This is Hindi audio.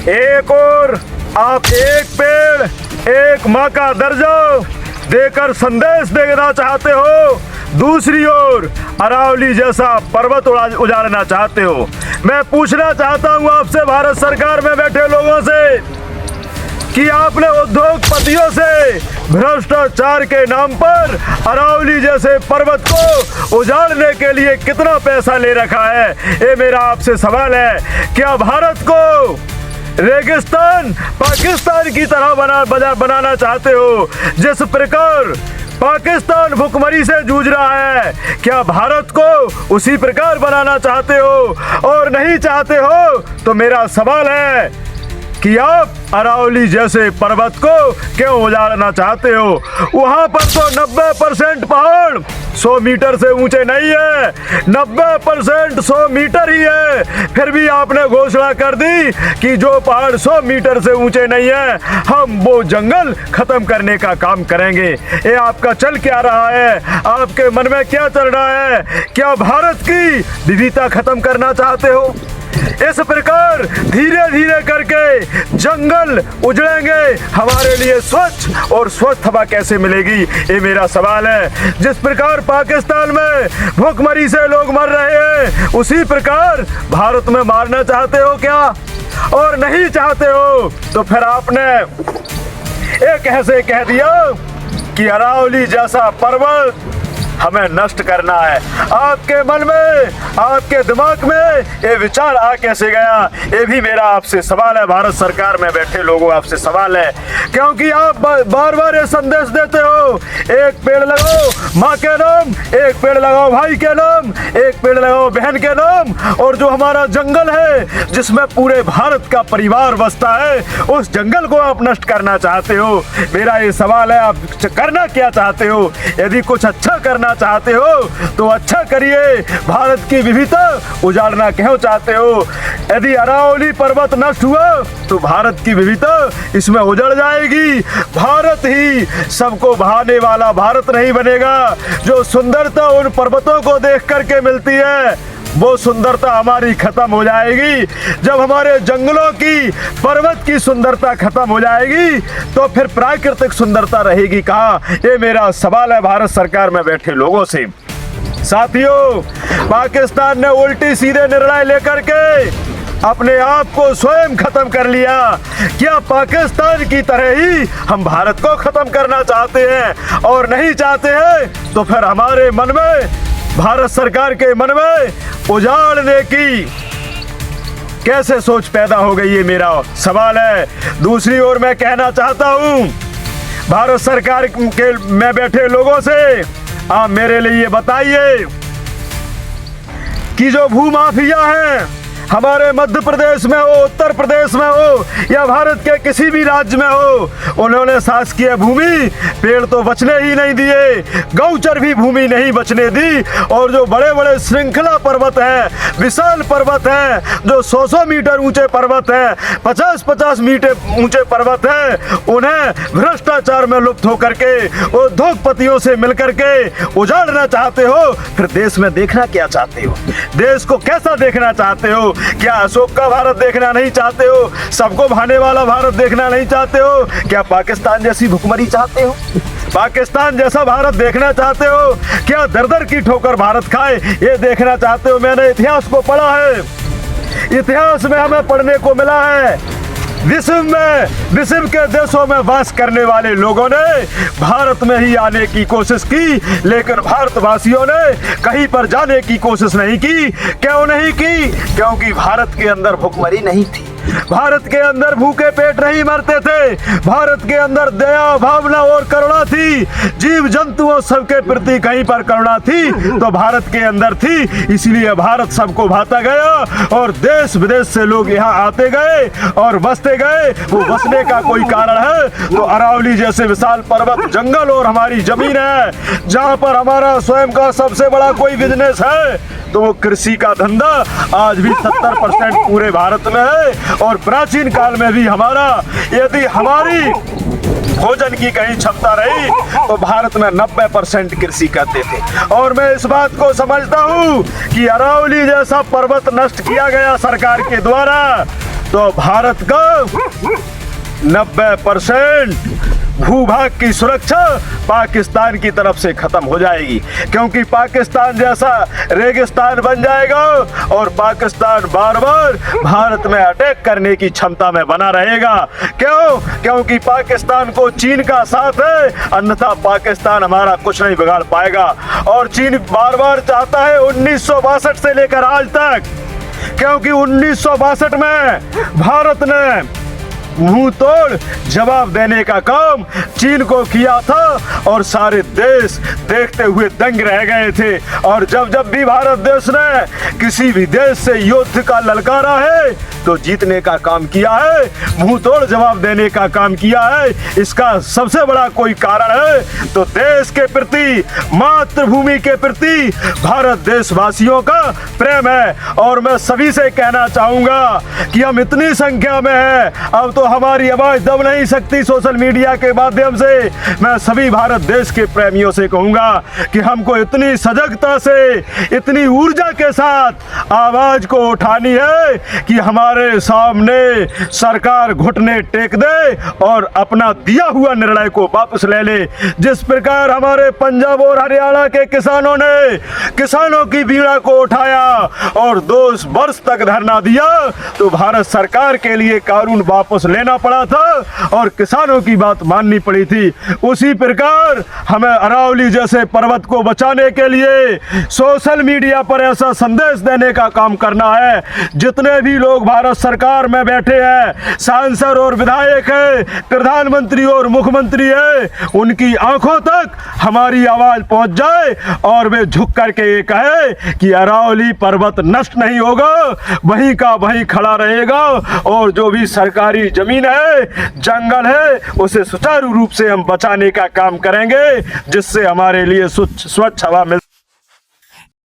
एक और आप एक पेड़ एक माँ का दर्जा देकर संदेश देना चाहते हो, दूसरी ओर अरावली जैसा पर्वत उजाड़ना चाहते हो। मैं पूछना चाहता हूँ आपसे, भारत सरकार में बैठे लोगों से, कि आपने उद्योगपतियों से भ्रष्टाचार के नाम पर अरावली जैसे पर्वत को उजाड़ने के लिए कितना पैसा ले रखा है? ये मेरा आपसे सवाल है। क्या भारत को रेगिस्तान पाकिस्तान की तरह बनाना चाहते हो? जिस प्रकार पाकिस्तान भुखमरी से जूझ रहा है, क्या भारत को उसी प्रकार बनाना चाहते हो? और नहीं चाहते हो तो मेरा सवाल है कि आप अरावली जैसे पर्वत को क्यों उजाड़ना चाहते हो? वहां पर तो 90% पहाड़ 100 मीटर से ऊंचे नहीं है, 90% 100 मीटर ही है। फिर भी आपने घोषणा कर दी कि जो पहाड़ 100 मीटर से ऊंचे नहीं है, हम वो जंगल खत्म करने का काम करेंगे। ये आपका चल क्या रहा है? आपके मन में क्या चल रहा है? क्या भारत की विविधता खत्म करना चाहते हो? इस प्रकार धीरे धीरे करके जंगल उजड़ेंगे, हमारे लिए स्वच्छ और स्वस्थ हवा कैसे मिलेगी? ये मेरा सवाल है। जिस प्रकार पाकिस्तान में भूखमरी से लोग मर रहे हैं, उसी प्रकार भारत में मारना चाहते हो क्या? और नहीं चाहते हो तो फिर आपने एक ऐसे कह दिया कि अरावली जैसा पर्वत हमें नष्ट करना है। आपके मन में, आपके दिमाग में ये विचार आ कैसे गया? ये भी मेरा आपसे सवाल है। भारत सरकार में बैठे लोगों, आपसे सवाल है, क्योंकि आप बार बार ये संदेश देते हो, एक पेड़ लगाओ माँ के नाम, एक पेड़ लगाओ भाई के नाम, एक पेड़ लगाओ बहन के नाम, और जो हमारा जंगल है जिसमें पूरे भारत का परिवार बसता है, उस जंगल को आप नष्ट करना चाहते हो। मेरा ये सवाल है, आप करना क्या चाहते हो? यदि कुछ अच्छा करना चाहते हो तो अच्छा करिए। भारत की विविधता उजाड़ना क्यों चाहते हो? यदि अरावली पर्वत नष्ट हुआ तो भारत की विविधता इसमें उजड़ जाएगी। भारत ही सबको भाने वाला भारत नहीं बनेगा। जो सुंदरता उन पर्वतों को देख करके मिलती है, वो सुंदरता हमारी खत्म हो जाएगी। जब हमारे जंगलों की, पर्वत की सुंदरता खत्म हो जाएगी तो फिर प्राकृतिक सुंदरता रहेगी कहाँ? ये मेरा सवाल है भारत सरकार में बैठे लोगों से। साथियों, पाकिस्तान ने उल्टी सीधे निर्णय लेकर के अपने आप को स्वयं खत्म कर लिया। क्या पाकिस्तान की तरह ही हम भारत को खत्म करना चाहते हैं? और नहीं चाहते हैं तो फिर हमारे मन में, भारत सरकार के मन में उजाड़ने की कैसे सोच पैदा हो गई? ये मेरा सवाल है। दूसरी ओर मैं कहना चाहता हूं भारत सरकार के में बैठे लोगों से, आप मेरे लिए बताइए कि जो भूमाफिया हैं, हमारे मध्य प्रदेश में हो, उत्तर प्रदेश में हो या भारत के किसी भी राज्य में हो, उन्होंने शासकीय भूमि, पेड़ तो बचने ही नहीं दिए, गौचर भी भूमि नहीं बचने दी। और जो बड़े बड़े श्रृंखला पर्वत हैं, विशाल पर्वत हैं, जो 100-100 मीटर ऊंचे पर्वत हैं, 50-50 मीटर ऊंचे पर्वत हैं, उन्हें भ्रष्टाचार में लुप्त होकर के उद्योगपतियों से मिलकर के उजाड़ना चाहते हो। फिर देश में देखना क्या चाहते हो? देश को कैसा देखना चाहते हो? क्या अशोक का भारत देखना नहीं चाहते हो? सबको भाने वाला भारत देखना नहीं चाहते हो? क्या पाकिस्तान जैसी भुखमरी चाहते हो? पाकिस्तान जैसा भारत देखना चाहते हो? क्या दर दर की ठोकर भारत खाए, ये देखना चाहते हो? मैंने इतिहास को पढ़ा है, इतिहास में हमें पढ़ने को मिला है, विश्व के देशों में वास करने वाले लोगों ने भारत में ही आने की कोशिश की, लेकिन भारतवासियों ने कहीं पर जाने की कोशिश नहीं की। क्यों नहीं की? क्योंकि भारत के अंदर भुखमरी नहीं थी, भारत के अंदर भूखे पेट नहीं मरते थे, भारत के अंदर दया, भावना और करुणा थी, जीव जंतुओं सबके प्रति कहीं पर करुणा थी तो भारत के अंदर थी। इसलिए भारत सबको भाता गया और देश विदेश से लोग यहाँ आते गए और बसते गए। वो बसने का कोई कारण है तो अरावली जैसे विशाल पर्वत, जंगल और हमारी जमीन है, जहाँ पर हमारा स्वयं का सबसे बड़ा कोई बिजनेस है तो वो कृषि का धंधा आज भी 70% पूरे भारत में है। और प्राचीन काल में भी हमारा, यदि हमारी भोजन की कहीं क्षमता रही तो भारत में 90% कृषि करते थे। और मैं इस बात को समझता हूँ कि अरावली जैसा पर्वत नष्ट किया गया सरकार के द्वारा, तो भारत का 90% भूभाग की सुरक्षा पाकिस्तान की तरफ से खत्म हो जाएगी, क्योंकि पाकिस्तान जैसा रेगिस्तान बन जाएगा और पाकिस्तान बार बार भारत में अटैक करने की क्षमता में बना रहेगा। क्यों? क्योंकि पाकिस्तान को चीन का साथ है, अन्यथा पाकिस्तान हमारा कुछ नहीं बिगाड़ पाएगा। और चीन बार बार चाहता है 1962 से लेकर आज तक, क्योंकि 1962 में भारत ने मुंह तोड़ जवाब देने का काम चीन को किया था और सारे देश देखते हुए दंग रह गए थे। और जब जब भी भारत देश ने किसी भी देश से युद्ध का ललकारा है तो जीतने का काम किया है, मुंह तोड़ जवाब देने का काम किया है। इसका सबसे बड़ा कोई कारण है तो देश के प्रति, मातृभूमि के प्रति भारत देशवासियों का प्रेम है। और मैं सभी से कहना चाहूंगा कि हम इतनी संख्या में हैं, अब तो हमारी आवाज दब नहीं सकती। सोशल मीडिया के माध्यम से मैं सभी भारत देश के प्रेमियों से कहूंगा कि हमको इतनी सजगता से, इतनी ऊर्जा के साथ आवाज को उठानी है कि हमारे सामने सरकार घुटने टेक दे और अपना दिया हुआ निर्णय को वापस ले ले। जिस प्रकार हमारे पंजाब और हरियाणा के किसानों ने किसानों की पीड़ा को उठाया और 2 वर्ष तक धरना दिया, तो भारत सरकार के लिए कानून वापस लेना पड़ा था और किसानों की बात माननी पड़ी थी। उसी प्रकार हमें अरावली जैसे पर्वत को बचाने के लिए सोशल मीडिया पर ऐसा संदेश देने का काम करना है। जितने भी लोग भारत सरकार में बैठे हैं, सांसद और विधायक है, प्रधानमंत्री और मुख्यमंत्री है, उनकी आंखों तक हमारी आवाज पहुंच जाए और वे झुक करके ये कहे कि अरावली पर्वत नष्ट नहीं होगा, वहीं का वहीं खड़ा रहेगा और जो भी सरकारी जमीन है, जंगल है, उसे सुचारू रूप से हम बचाने का काम करेंगे, जिससे हमारे लिए स्वच्छ हवा मिल